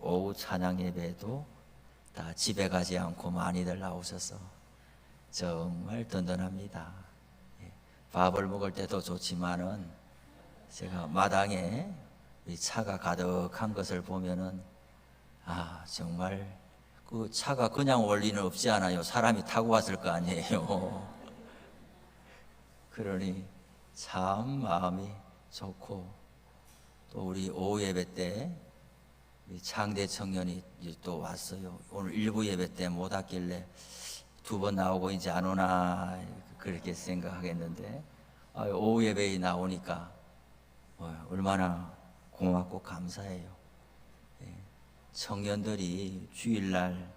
오후 찬양 예배도 다 집에 가지 않고 많이들 나오셔서 정말 든든합니다. 예, 밥을 먹을 때도 좋지만은 제가 마당에 이 차가 가득한 것을 보면은 정말 그 차가 그냥 올 리는 없지 않아요. 사람이 타고 왔을 거 아니에요. 그러니 참 마음이 좋고, 또 우리 오후 예배 때 창대 청년이 또 왔어요. 오늘 일부 예배 때 못 왔길래 두 번 나오고 이제 안 오나 그렇게 생각하겠는데, 오후 예배에 나오니까 얼마나 고맙고 감사해요. 청년들이 주일날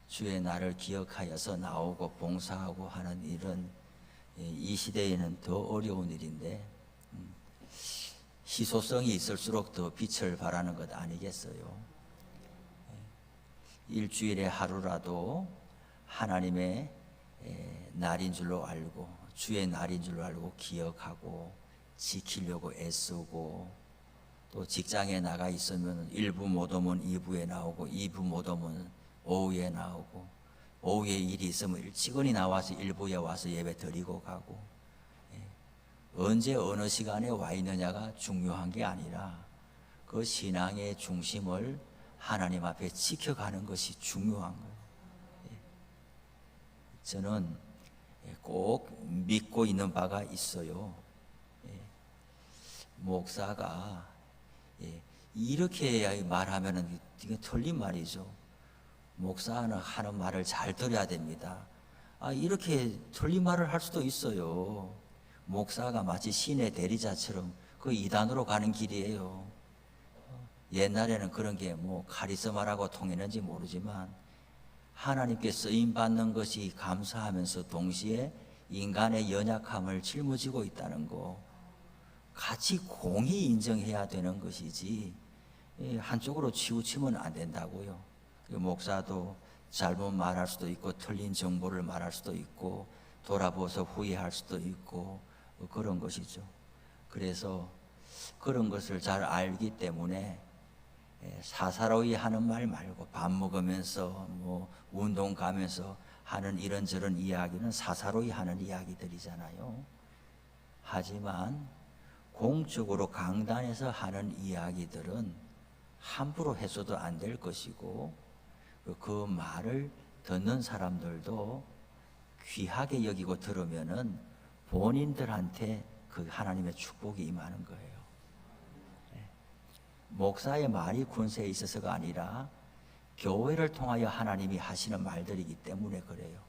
주의 날을 기억하여서 나오고 봉사하고 하는 일은 이 시대에는 더 어려운 일인데, 희소성이 있을수록 더 빛을 발하는 것 아니겠어요? 일주일에 하루라도 하나님의 날인 줄로 알고, 주의 날인 줄로 알고 기억하고 지키려고 애쓰고, 또 직장에 나가 있으면 1부 못 오면 2부에 나오고, 2부 못 오면 오후에 나오고, 오후에 일이 있으면 일찍이 나와서 1부에 와서 예배 드리고 가고, 언제 어느 시간에 와 있느냐가 중요한 게 아니라 그 신앙의 중심을 하나님 앞에 지켜가는 것이 중요한 거예요. 저는 꼭 믿고 있는 바가 있어요. 목사가 이렇게 말하면은 이게 틀린 말이죠. 목사는 하는 말을 잘 들어야 됩니다. 이렇게 틀린 말을 할 수도 있어요. 목사가 마치 신의 대리자처럼 그 이단으로 가는 길이에요. 옛날에는 그런 게 뭐 카리스마라고 통했는지 모르지만, 하나님께 쓰임 받는 것이 감사하면서 동시에 인간의 연약함을 짊어지고 있다는 거 같이 공히 인정해야 되는 것이지, 한쪽으로 치우치면 안 된다고요. 목사도 잘못 말할 수도 있고, 틀린 정보를 말할 수도 있고, 돌아보서 후회할 수도 있고, 그런 것이죠. 그래서 그런 것을 잘 알기 때문에 사사로이 하는 말 말고, 밥 먹으면서 뭐 운동 가면서 하는 이런저런 이야기는 사사로이 하는 이야기들이잖아요. 하지만 공적으로 강단에서 하는 이야기들은 함부로 해서도 안 될 것이고, 그 말을 듣는 사람들도 귀하게 여기고 들으면은 본인들한테 그 하나님의 축복이 임하는 거예요. 목사의 말이 군세에 있어서가 아니라 교회를 통하여 하나님이 하시는 말들이기 때문에 그래요.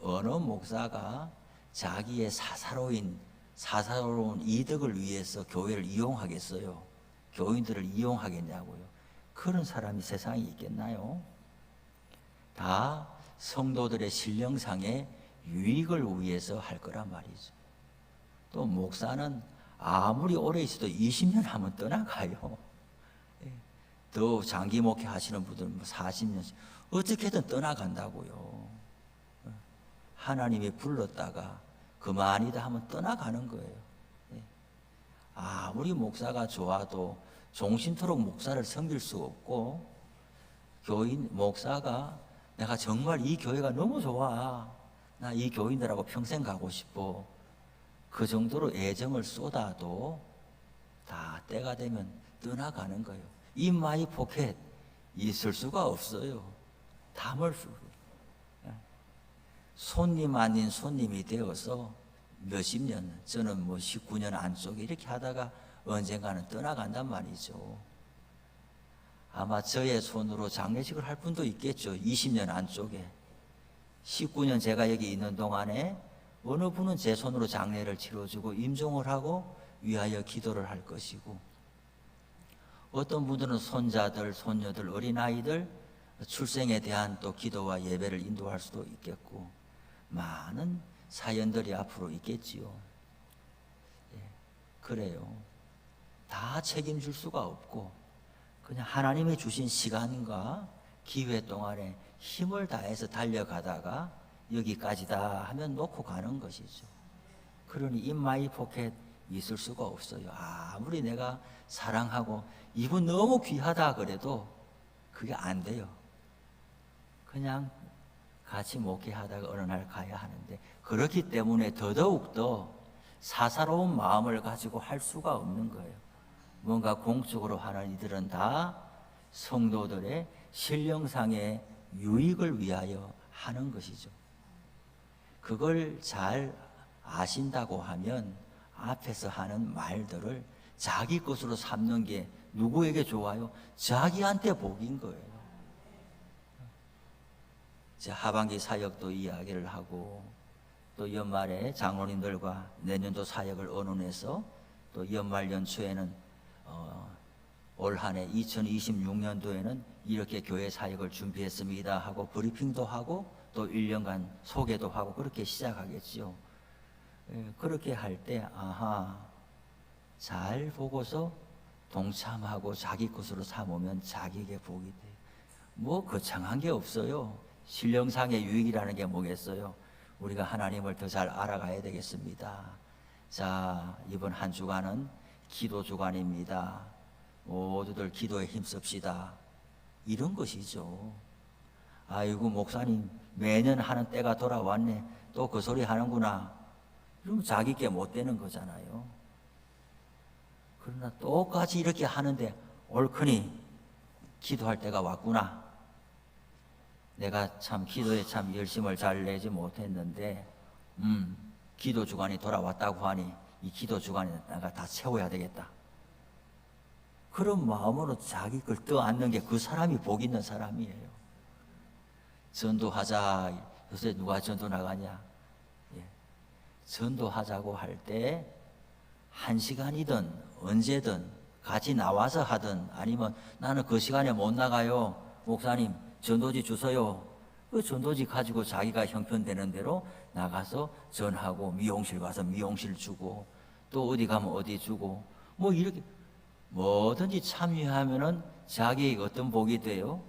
어느 목사가 자기의 사사로운 이득을 위해서 교회를 이용하겠어요? 교인들을 이용하겠냐고요? 그런 사람이 세상에 있겠나요? 다 성도들의 신령상의 유익을 위해서 할 거란 말이죠. 또 목사는 아무리 오래 있어도 20년 하면 떠나가요. 더 장기 목회 하시는 분들은 40년씩 어떻게든 떠나간다고요. 하나님이 불렀다가 그만이다 하면 떠나가는 거예요. 아무리 목사가 좋아도 종신토록 목사를 섬길 수 없고, 목사가 내가 정말 이 교회가 너무 좋아, 나 이 교인들하고 평생 가고 싶어, 그 정도로 애정을 쏟아도 다 때가 되면 떠나가는 거예요. In my pocket 있을 수가 없어요. 담을 수. 손님 아닌 손님이 되어서 몇십 년, 저는 뭐 19년 안쪽에 이렇게 하다가 언젠가는 떠나간단 말이죠. 아마 저의 손으로 장례식을 할 분도 있겠죠. 20년 안쪽에. 19년 제가 여기 있는 동안에 어느 분은 제 손으로 장례를 치러주고 임종을 하고 위하여 기도를 할 것이고, 어떤 분들은 손자들, 손녀들, 어린아이들 출생에 대한 또 기도와 예배를 인도할 수도 있겠고, 많은 사연들이 앞으로 있겠지요. 그래요. 다 책임질 수가 없고, 그냥 하나님이 주신 시간과 기회 동안에 힘을 다해서 달려가다가 여기까지다 하면 놓고 가는 것이죠. 그러니 in my pocket 있을 수가 없어요. 아무리 내가 사랑하고 이분 너무 귀하다 그래도 그게 안 돼요. 그냥 같이 목회하다가 어느 날 가야 하는데, 그렇기 때문에 더더욱더 사사로운 마음을 가지고 할 수가 없는 거예요. 뭔가 공적으로 하는 이들은 다 성도들의 신령상의 유익을 위하여 하는 것이죠. 그걸 잘 아신다고 하면 앞에서 하는 말들을 자기 것으로 삼는 게 누구에게 좋아요? 자기한테 복인 거예요. 하반기 사역도 이야기를 하고, 또 연말에 장로님들과 내년도 사역을 언론해서, 또 연말 연초에는 올 한해 2026년도에는 이렇게 교회 사역을 준비했습니다 하고 브리핑도 하고, 또 1년간 소개도 하고 그렇게 시작하겠죠. 그렇게 할 때 잘 보고서 동참하고 자기 것으로 삼으면 자기에게 복이 돼요. 뭐 거창한 게 없어요. 신령상의 유익이라는 게 뭐겠어요? 우리가 하나님을 더 잘 알아가야 되겠습니다. 자, 이번 한 주간은 기도 주간입니다. 모두들 기도에 힘씁시다. 이런 것이죠. 아이고 목사님 매년 하는 때가 돌아왔네, 또 그 소리 하는구나. 이러면 자기께 못 되는 거잖아요. 그러나 똑같이 이렇게 하는데 옳거니 기도할 때가 왔구나. 내가 참 기도에 참 열심을 잘 내지 못했는데 기도 주간이 돌아왔다고 하니 이 기도 주간에 내가 다 채워야 되겠다. 그런 마음으로 자기 걸 떠안는 게 그 사람이 복 있는 사람이에요. 전도하자. 요새 누가 전도 나가냐? 전도하자고 할 때 1시간이든 언제든 같이 나와서 하든, 아니면 나는 그 시간에 못 나가요, 목사님 전도지 주세요. 그 전도지 가지고 자기가 형편되는 대로 나가서 전하고, 미용실 가서 미용실 주고, 또 어디 가면 어디 주고, 뭐 이렇게 뭐든지 참여하면은 자기에게 어떤 복이 돼요?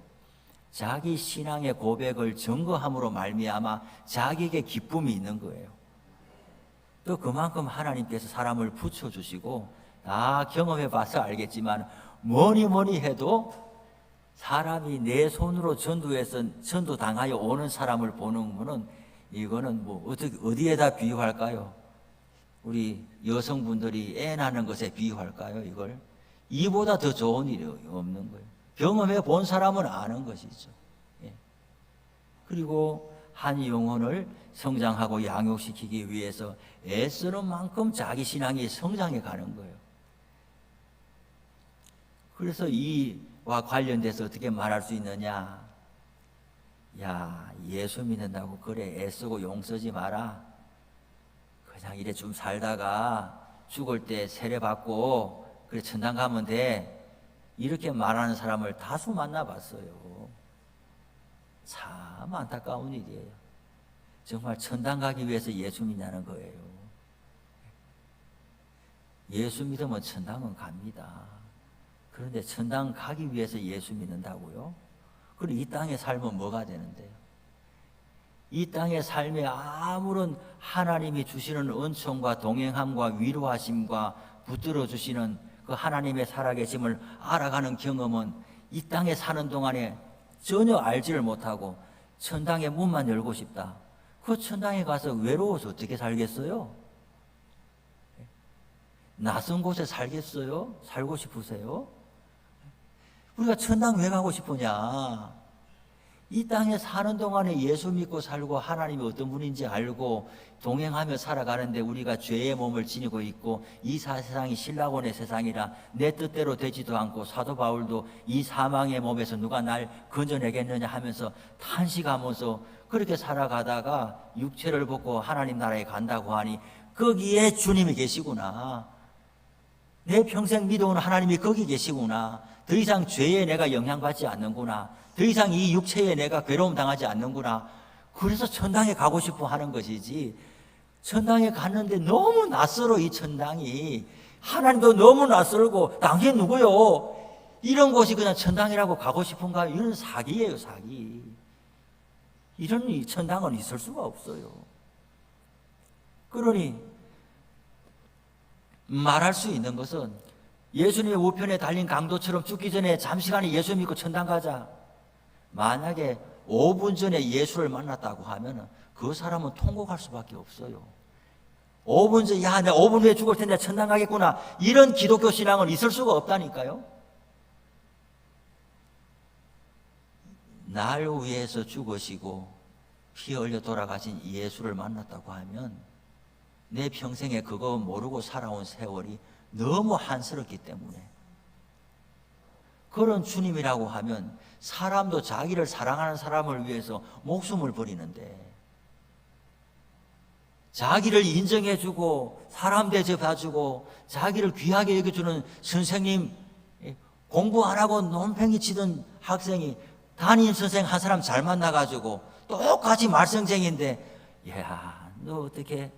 자기 신앙의 고백을 증거함으로 말미암아 자기에게 기쁨이 있는 거예요. 또 그만큼 하나님께서 사람을 붙여주시고, 다 경험해 봐서 알겠지만 뭐니 해도 사람이 내 손으로 전도해서 전도당하여 오는 사람을 보는 거는, 이거는 뭐 어디에다 비유할까요? 우리 여성분들이 애 낳는 것에 비유할까요? 이걸 이보다 더 좋은 일이 없는 거예요. 경험해 본 사람은 아는 것이죠. 그리고 한 영혼을 성장하고 양육시키기 위해서 애쓰는 만큼 자기 신앙이 성장해 가는 거예요. 그래서 이와 관련돼서 어떻게 말할 수 있느냐? 야, 예수 믿는다고 그래 애쓰고 용서지 마라. 그냥 이래 좀 살다가 죽을 때 세례받고 그래 천당 가면 돼. 이렇게 말하는 사람을 다수 만나봤어요. 참 안타까운 일이에요. 정말 천당 가기 위해서 예수 믿냐는 거예요. 예수 믿으면 천당은 갑니다. 그런데 천당 가기 위해서 예수 믿는다고요? 그럼 이 땅의 삶은 뭐가 되는데요? 이 땅의 삶에 아무런 하나님이 주시는 은총과 동행함과 위로하심과 붙들어 주시는 그 하나님의 살아계심을 알아가는 경험은 이 땅에 사는 동안에 전혀 알지를 못하고, 천당의 문만 열고 싶다. 그 천당에 가서 외로워서 어떻게 살겠어요? 낯선 곳에 살겠어요? 살고 싶으세요? 우리가 천당 왜 가고 싶으냐? 이 땅에 사는 동안에 예수 믿고 살고 하나님이 어떤 분인지 알고 동행하며 살아가는데, 우리가 죄의 몸을 지니고 있고 이 세상이 신라곤의 세상이라 내 뜻대로 되지도 않고, 사도 바울도 이 사망의 몸에서 누가 날 건져내겠느냐 하면서 탄식하면서 그렇게 살아가다가 육체를 벗고 하나님 나라에 간다고 하니, 거기에 주님이 계시구나. 내 평생 믿어온 하나님이 거기 계시구나. 더 이상 죄에 내가 영향받지 않는구나. 더 이상 이 육체에 내가 괴로움 당하지 않는구나. 그래서 천당에 가고 싶어 하는 것이지, 천당에 갔는데 너무 낯설어. 이 천당이 하나님도 너무 낯설고 당신 누구요? 이런 곳이 그냥 천당이라고 가고 싶은가? 이런 사기예요, 사기. 이런 천당은 있을 수가 없어요. 그러니 말할 수 있는 것은 예수님의 우편에 달린 강도처럼 죽기 전에 잠시간에 예수 믿고 천당 가자. 만약에 5분 전에 예수를 만났다고 하면 그 사람은 통곡할 수밖에 없어요. 5분 전, 야, 내가 5분 후에 죽을 텐데 천당 가겠구나. 이런 기독교 신앙은 있을 수가 없다니까요. 날 위해서 죽으시고 피 흘려 돌아가신 예수를 만났다고 하면 내 평생에 그거 모르고 살아온 세월이 너무 한스럽기 때문에, 그런 주님이라고 하면 사람도 자기를 사랑하는 사람을 위해서 목숨을 버리는데, 자기를 인정해주고 사람 대접해주고 자기를 귀하게 여겨주는 선생님, 공부 안 하고 논팽이 치던 학생이 담임 선생 한 사람 잘 만나가지고 똑같이 말썽쟁이인데, 야, 너 어떻게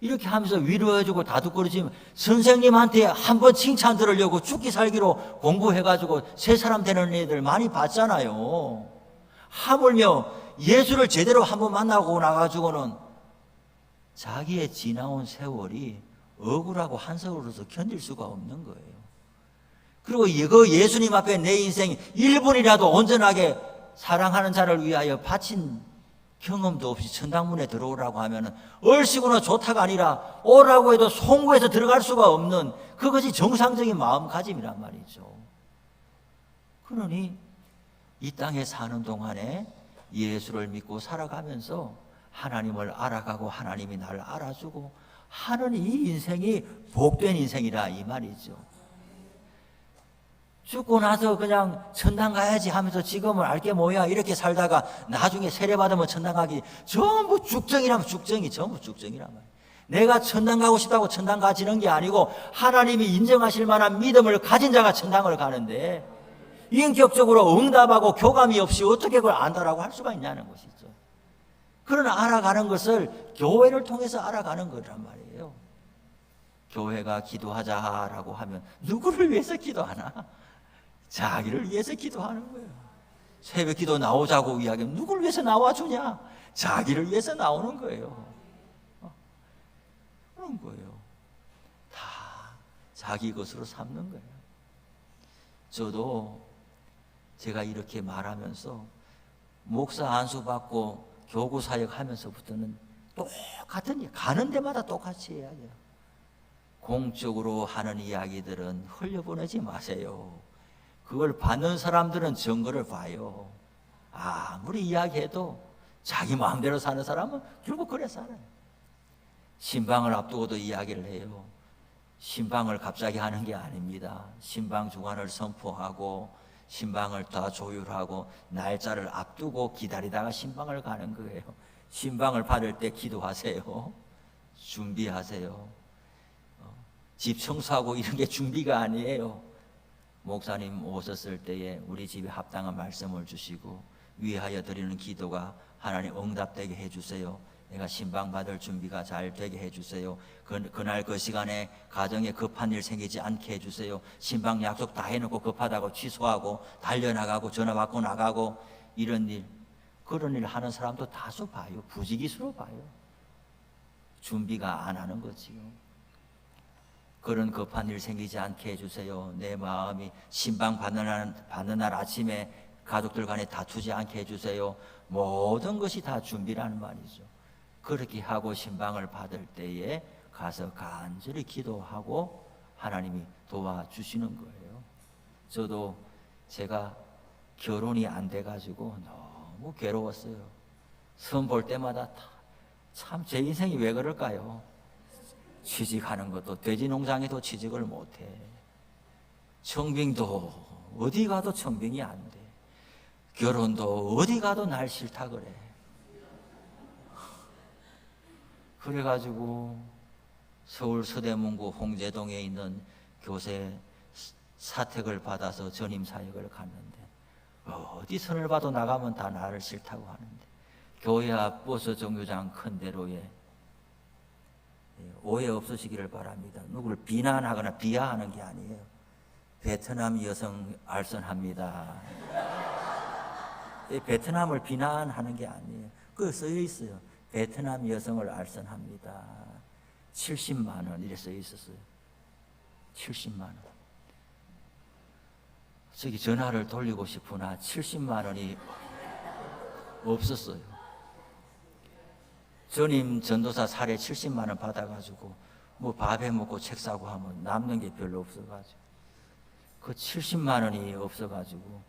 이렇게 하면서 위로해주고 다독거리지만 선생님한테 한 번 칭찬 들으려고 죽기 살기로 공부해가지고 새 사람 되는 애들 많이 봤잖아요. 하물며 예수를 제대로 한번 만나고 나가지고는 자기의 지나온 세월이 억울하고 한서울로서 견딜 수가 없는 거예요. 그리고 그 예수님 앞에 내 인생이 1분이라도 온전하게 사랑하는 자를 위하여 바친 경험도 없이 천당문에 들어오라고 하면 얼씨구나 좋다가 아니라 오라고 해도 송구해서 들어갈 수가 없는 그것이 정상적인 마음가짐이란 말이죠. 그러니 이 땅에 사는 동안에 예수를 믿고 살아가면서 하나님을 알아가고 하나님이 나를 알아주고 하는 이 인생이 복된 인생이라 이 말이죠. 죽고 나서 그냥 천당 가야지 하면서 지금은 알게 뭐야 이렇게 살다가 나중에 세례받으면 천당 가기, 전부 죽정이라면 죽정이 전부 죽정이란 말이야. 내가 천당 가고 싶다고 천당 가지는 게 아니고 하나님이 인정하실 만한 믿음을 가진 자가 천당을 가는데, 인격적으로 응답하고 교감이 없이 어떻게 그걸 안다라고 할 수가 있냐는 것이죠. 그러나 알아가는 것을 교회를 통해서 알아가는 거란 말이에요. 교회가 기도하자라고 하면 누구를 위해서 기도하나? 자기를 위해서 기도하는 거예요. 새벽 기도 나오자고 이야기하면 누구를 위해서 나와주냐? 자기를 위해서 나오는 거예요. 그런 거예요. 다 자기 것으로 삼는 거예요. 저도 제가 이렇게 말하면서 목사 안수 받고 교구 사역 하면서부터는 똑같은 일, 가는 데마다 똑같이 해야 돼요. 공적으로 하는 이야기들은 흘려보내지 마세요. 그걸 받는 사람들은 증거를 봐요. 아무리 이야기해도 자기 마음대로 사는 사람은 결국 그래 살아요. 신방을 앞두고도 이야기를 해요. 신방을 갑자기 하는 게 아닙니다. 신방 주간을 선포하고 신방을 다 조율하고 날짜를 앞두고 기다리다가 신방을 가는 거예요. 신방을 받을 때 기도하세요. 준비하세요. 집 청소하고 이런 게 준비가 아니에요. 목사님 오셨을 때에 우리 집에 합당한 말씀을 주시고 위하여 드리는 기도가 하나님 응답되게 해주세요. 내가 신방 받을 준비가 잘 되게 해주세요. 그날 그 시간에 가정에 급한 일 생기지 않게 해주세요. 신방 약속 다 해놓고 급하다고 취소하고 달려나가고 전화 받고 나가고 이런 일, 그런 일 하는 사람도 다수 봐요. 부지기수로 봐요. 준비가 안 하는 거지요. 그런 급한 일 생기지 않게 해주세요. 내 마음이 신방 받는 날 아침에 가족들 간에 다투지 않게 해주세요. 모든 것이 다 준비라는 말이죠. 그렇게 하고 신방을 받을 때에 가서 간절히 기도하고 하나님이 도와주시는 거예요. 저도 제가 결혼이 안 돼가지고 너무 괴로웠어요. 선 볼 때마다 참 제 인생이 왜 그럴까요? 취직하는 것도 돼지 농장에도 취직을 못해. 청빙도 어디 가도 청빙이 안 돼. 결혼도 어디 가도 날 싫다 그래. 그래가지고 서울 서대문구 홍제동에 있는 교세 사택을 받아서 전임 사역을 갔는데 어디 선을 봐도 나가면 다 나를 싫다고 하는데, 교회 앞 버스 정류장 큰 대로에 오해 없으시기를 바랍니다. 누구를 비난하거나 비하하는 게 아니에요. 베트남 여성 알선합니다. 베트남을 비난하는 게 아니에요. 그거 써여 있어요. 베트남 여성을 알선합니다. 70만 원 이래 써 있었어요. 70만 원. 저기 전화를 돌리고 싶으나 70만 원이 없었어요. 전임 전도사 살에 70만 원 받아가지고 뭐 밥해 먹고 책 사고 하면 남는 게 별로 없어가지고 그 70만 원이 없어가지고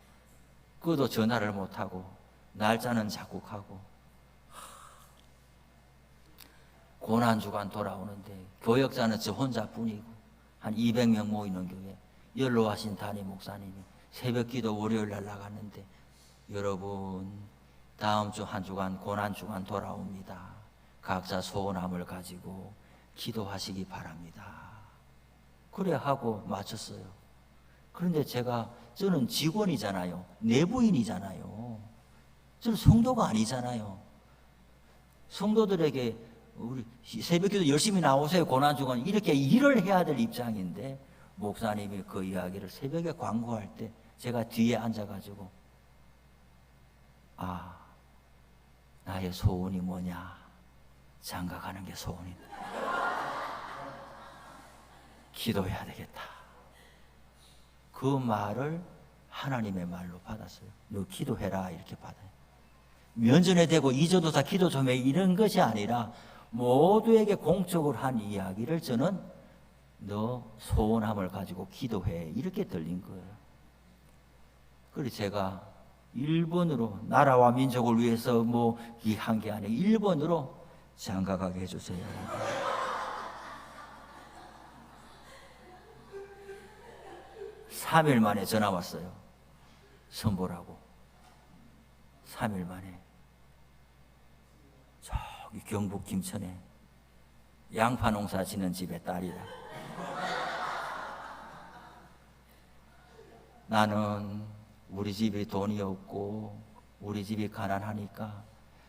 그것도 전화를 못하고 날짜는 자꾸 가고 고난주간 돌아오는데 교역자는 저 혼자뿐이고 한 200명 모이는 교회 연로하신 담임 목사님이 새벽기도 월요일날 나갔는데 여러분 다음 주 한 주간 고난주간 돌아옵니다. 각자 소원함을 가지고 기도하시기 바랍니다. 그래 하고 마쳤어요. 그런데 저는 직원이잖아요. 내부인이잖아요. 저는 성도가 아니잖아요. 성도들에게 우리 새벽기도 열심히 나오세요. 고난주간 이렇게 일을 해야 될 입장인데 목사님이 그 이야기를 새벽에 광고할 때 제가 뒤에 앉아가지고 나의 소원이 뭐냐? 장가가는 게 소원이다. 기도해야 되겠다. 그 말을 하나님의 말로 받았어요. 너 기도해라 이렇게 받아요. 면전에 대고 이조도사 기도 좀 해 이런 것이 아니라 모두에게 공적으로 한 이야기를 저는 너 소원함을 가지고 기도해 이렇게 들린 거예요. 그래서 제가 일본으로 나라와 민족을 위해서 뭐 한 게 아니고 일본으로 장가가게 해주세요. 3일 만에 전화 왔어요. 선보라고. 3일 만에 저기 경북 김천에 양파 농사 짓는 집의 딸이다. 나는 우리 집이 돈이 없고 우리 집이 가난하니까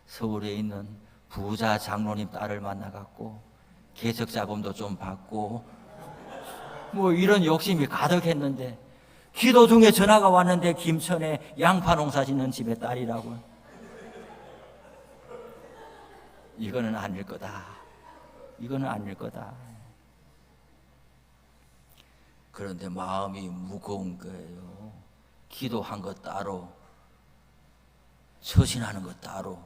서울에 있는 부자 장로님 딸을 만나갖고 개척 자금도 좀 받고 뭐 이런 욕심이 가득했는데 기도 중에 전화가 왔는데 김천에 양파 농사 짓는 집의 딸이라고. 이거는 아닐 거다. 이거는 아닐 거다. 그런데 마음이 무거운 거예요. 기도한 것 따로, 처신하는 것 따로.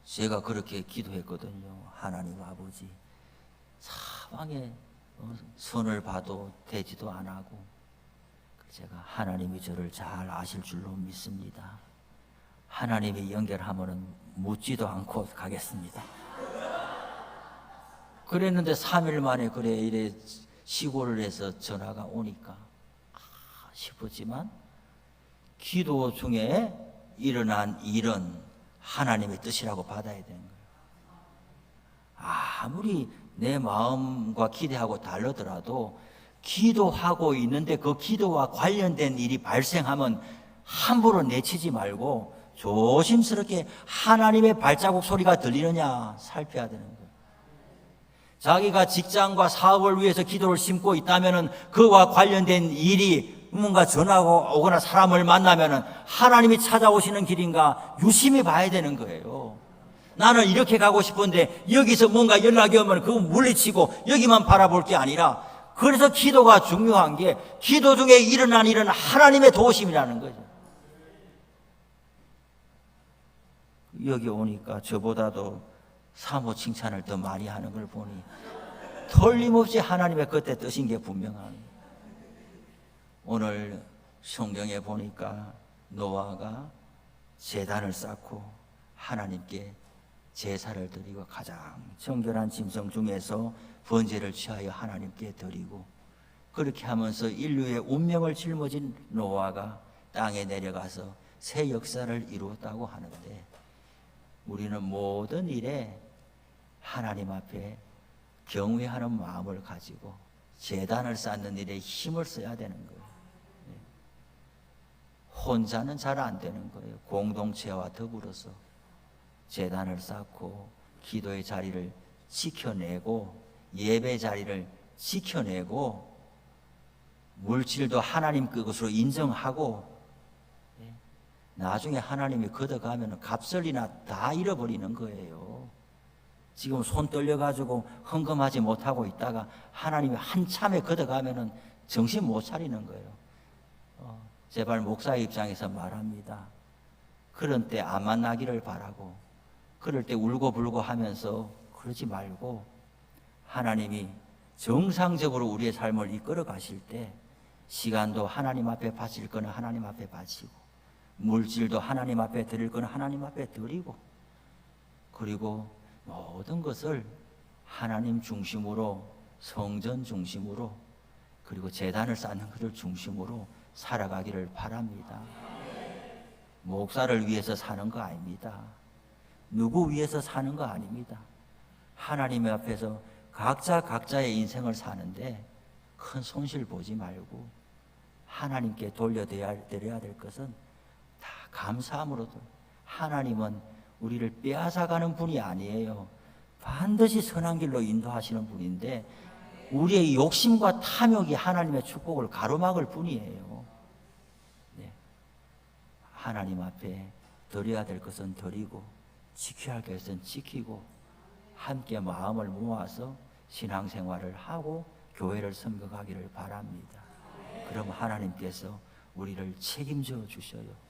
제가 그렇게 기도했거든요. 하나님 아버지, 사방에 선을 봐도 되지도 안 하고, 제가 하나님이 저를 잘 아실 줄로 믿습니다. 하나님이 연결하면은 묻지도 않고 가겠습니다. 그랬는데 3일 만에 그래 이래 시골에서 전화가 오니까 싶었지만 기도 중에 일어난 일은 하나님의 뜻이라고 받아야 되는 거예요. 아무리 내 마음과 기대하고 다르더라도 기도하고 있는데 그 기도와 관련된 일이 발생하면 함부로 내치지 말고 조심스럽게 하나님의 발자국 소리가 들리느냐 살펴야 되는 거예요. 자기가 직장과 사업을 위해서 기도를 심고 있다면 그와 관련된 일이 뭔가 전화가 오거나 사람을 만나면 하나님이 찾아오시는 길인가 유심히 봐야 되는 거예요. 나는 이렇게 가고 싶은데 여기서 뭔가 연락이 오면 그거 물리치고 여기만 바라볼 게 아니라, 그래서 기도가 중요한 게 기도 중에 일어난 일은 하나님의 도우심이라는 거죠. 여기 오니까 저보다도 사모 칭찬을 더 많이 하는 걸 보니 틀림없이 하나님의 그때 뜻인 게 분명한. 오늘 성경에 보니까 노아가 제단을 쌓고 하나님께 제사를 드리고 가장 정결한 짐승 중에서 번제를 취하여 하나님께 드리고, 그렇게 하면서 인류의 운명을 짊어진 노아가 땅에 내려가서 새 역사를 이루었다고 하는데, 우리는 모든 일에 하나님 앞에 경외하는 마음을 가지고 제단을 쌓는 일에 힘을 써야 되는 거예요. 혼자는 잘 안 되는 거예요. 공동체와 더불어서 제단을 쌓고 기도의 자리를 지켜내고 예배 자리를 지켜내고 물질도 하나님 것으로 인정하고, 나중에 하나님이 걷어가면 갑설이나 다 잃어버리는 거예요. 지금 손 떨려가지고 헌금하지 못하고 있다가 하나님이 한참에 걷어가면은 정신 못 차리는 거예요. 제발 목사의 입장에서 말합니다. 그런 때 안 만나기를 바라고, 그럴 때 울고불고 하면서 그러지 말고, 하나님이 정상적으로 우리의 삶을 이끌어 가실 때 시간도 하나님 앞에 바칠 거는 하나님 앞에 바치고, 물질도 하나님 앞에 드릴 거는 하나님 앞에 드리고, 그리고 모든 것을 하나님 중심으로, 성전 중심으로, 그리고 제단을 쌓는 것을 중심으로 살아가기를 바랍니다. 목사를 위해서 사는 거 아닙니다. 누구 위해서 사는 거 아닙니다. 하나님 앞에서 각자의 인생을 사는데 큰 손실 보지 말고 하나님께 돌려드려야 될 것은 다 감사함으로, 하나님은 우리를 빼앗아가는 분이 아니에요. 반드시 선한 길로 인도하시는 분인데 우리의 욕심과 탐욕이 하나님의 축복을 가로막을 뿐이에요. 네. 하나님 앞에 드려야 될 것은 드리고 지켜야 할 것은 지키고 함께 마음을 모아서 신앙생활을 하고 교회를 섬겨가기를 바랍니다. 그럼 하나님께서 우리를 책임져 주셔요.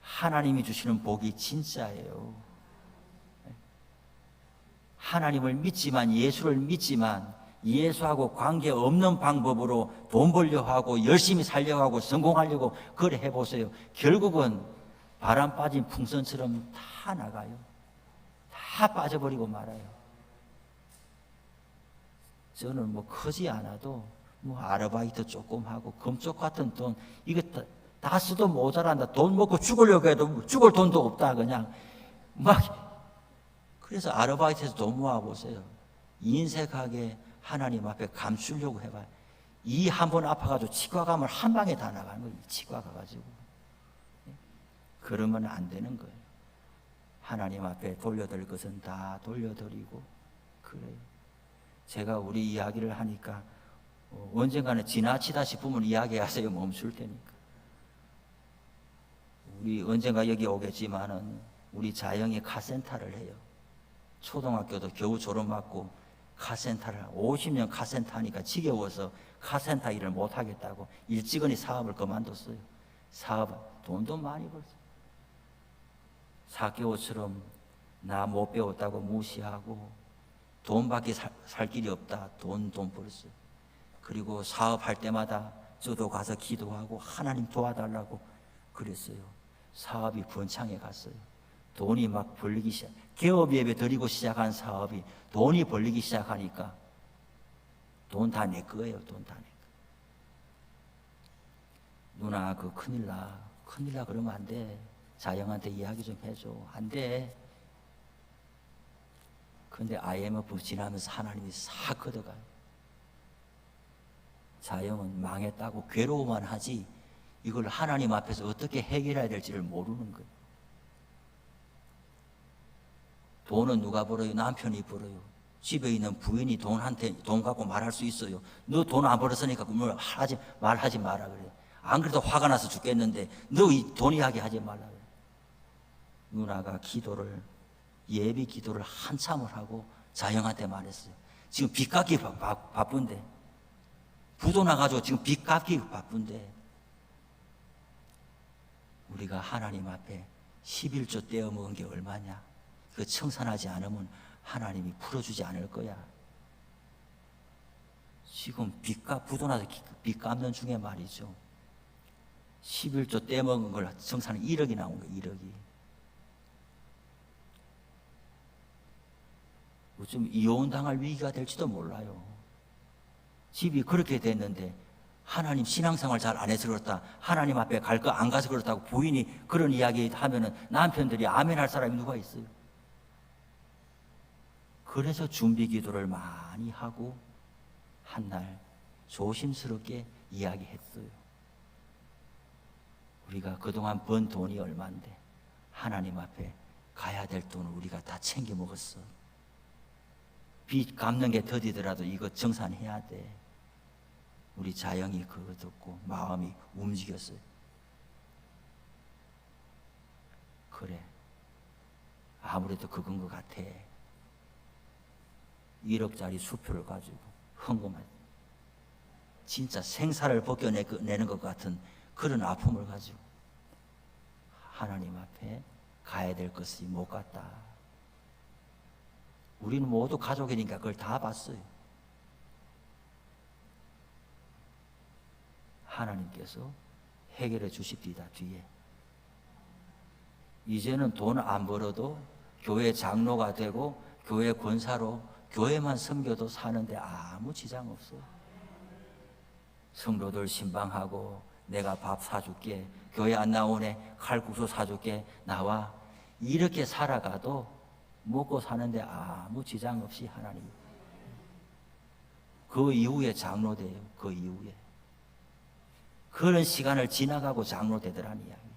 하나님이 주시는 복이 진짜예요. 하나님을 믿지만, 예수를 믿지만 예수하고 관계없는 방법으로 돈 벌려고 하고 열심히 살려고 하고 성공하려고 그래 해보세요. 결국은 바람 빠진 풍선처럼 다 나가요. 다 빠져버리고 말아요. 저는 뭐 크지 않아도 뭐 아르바이트 조금 하고 금쪽 같은 돈 이거 다 써도 모자란다. 돈 먹고 죽으려고 해도 죽을 돈도 없다. 그냥 막 그래서 아르바이트에서 돈 모아보세요. 인색하게 하나님 앞에 감추려고 해봐요. 이 한 번 아파가지고 치과 가면 한 방에 다 나가는 거예요. 치과 가가지고. 그러면 안 되는 거예요. 하나님 앞에 돌려드릴 것은 다 돌려드리고 그래요. 제가 우리 이야기를 하니까 언젠가는 지나치다 싶으면 이야기하세요. 멈출 테니까. 우리 언젠가 여기 오겠지만은 우리 자영이 카센터를 해요. 초등학교도 겨우 졸업받고 카센터를 50년 카센터 하니까 지겨워서 카센터 일을 못하겠다고 일찍이 사업을 그만뒀어요. 사업 돈도 많이 벌었어요. 사개오처럼 나 못 배웠다고 무시하고 돈밖에 살 길이 없다. 돈 벌었어요. 그리고 사업할 때마다 저도 가서 기도하고 하나님 도와달라고 그랬어요. 사업이 번창해 갔어요. 돈이 막 벌리기 시작. 개업 예배 드리고 시작한 사업이 돈이 벌리기 시작하니까 돈 다 내 거예요. 돈 다 내 거. 누나 그 큰일 나 그러면 안 돼. 자영한테 이야기 좀 해줘. 안 돼. 근데 IMF 지나면서 하나님이 싹 걷어가요. 자영은 망했다고 괴로워만 하지 이걸 하나님 앞에서 어떻게 해결해야 될지를 모르는 거예요. 돈은 누가 벌어요? 남편이 벌어요. 집에 있는 부인이 돈 갖고 말할 수 있어요. 너 돈 안 벌었으니까 말하지 마라 그래. 안 그래도 화가 나서 죽겠는데 너 이 돈 이야기 하지 말라 그래. 누나가 예비 기도를 한참을 하고 자영한테 말했어요. 지금 빚 갚기 바쁜데 부도 나가지고 지금 빚 갚기 바쁜데 우리가 하나님 앞에 11조 떼어 먹은 게 얼마냐? 그 청산하지 않으면 하나님이 풀어주지 않을 거야. 지금 부도 나서 빚 갚는 중에 말이죠. 11조 떼먹은 걸 청산은 1억이 나온 거예요. 1억이. 좀 이혼당할 위기가 될지도 몰라요. 집이 그렇게 됐는데 하나님 신앙생활 잘 안 해서 그렇다. 하나님 앞에 갈 거 안 가서 그렇다고 부인이 그런 이야기 하면은 남편들이 아멘 할 사람이 누가 있어요? 그래서 준비 기도를 많이 하고 한날 조심스럽게 이야기했어요. 우리가 그동안 번 돈이 얼마인데 하나님 앞에 가야 될 돈을 우리가 다 챙겨 먹었어. 빚 갚는 게 더디더라도 이거 정산해야 돼. 우리 자영이 그거 듣고 마음이 움직였어요. 그래, 아무래도 그건 것 같아. 1억짜리 수표를 가지고 헌금한, 진짜 생사를 벗겨내는 것 같은 그런 아픔을 가지고 하나님 앞에 가야 될 것이 못 갔다. 우리는 모두 가족이니까 그걸 다 봤어요. 하나님께서 해결해 주십니다. 뒤에 이제는 돈 안 벌어도 교회 장로가 되고 교회 권사로 교회만 섬겨도 사는데 아무 지장 없어요. 성도들 신방하고 내가 밥 사줄게, 교회 안 나오네 칼국수 사줄게, 나와. 이렇게 살아가도 먹고 사는데 아무 지장 없이 하나님. 그 이후에 장로 돼요. 그 이후에 그런 시간을 지나가고 장로 되더라는 이야기죠.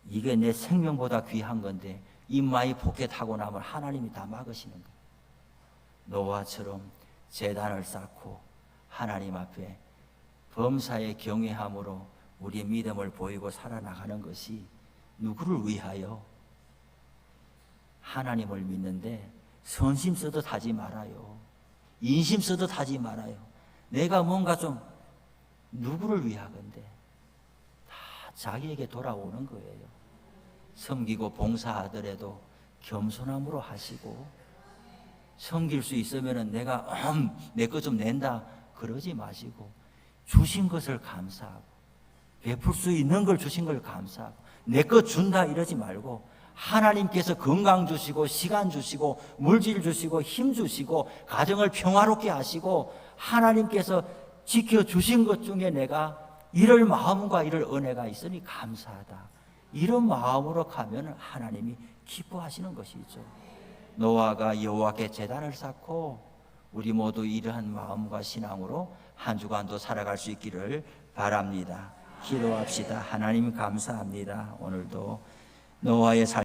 이게 내 생명보다 귀한 건데 입마이 포켓하고 나면 하나님이 다 막으시는 거예요. 노아처럼 제단을 쌓고 하나님 앞에 범사에 경외함으로 우리의 믿음을 보이고 살아나가는 것이 누구를 위하여? 하나님을 믿는데 선심 쓰듯 하지 말아요. 인심 쓰듯 하지 말아요. 내가 뭔가 좀 누구를 위하건데 다 자기에게 돌아오는 거예요. 섬기고 봉사하더라도 겸손함으로 하시고, 섬길 수 있으면 내가 내 것 좀 낸다 그러지 마시고, 주신 것을 감사하고, 베풀 수 있는 걸 주신 걸 감사하고, 내 것 준다 이러지 말고, 하나님께서 건강 주시고 시간 주시고 물질 주시고 힘 주시고 가정을 평화롭게 하시고 하나님께서 지켜주신 것 중에 내가 이럴 마음과 이럴 은혜가 있으니 감사하다, 이런 마음으로 가면 하나님이 기뻐하시는 것이죠. 노아가 여호와께 제단을 쌓고 우리 모두 이러한 마음과 신앙으로 한 주간도 살아갈 수 있기를 바랍니다. 기도합시다. 하나님 감사합니다. 오늘도 노아의 삶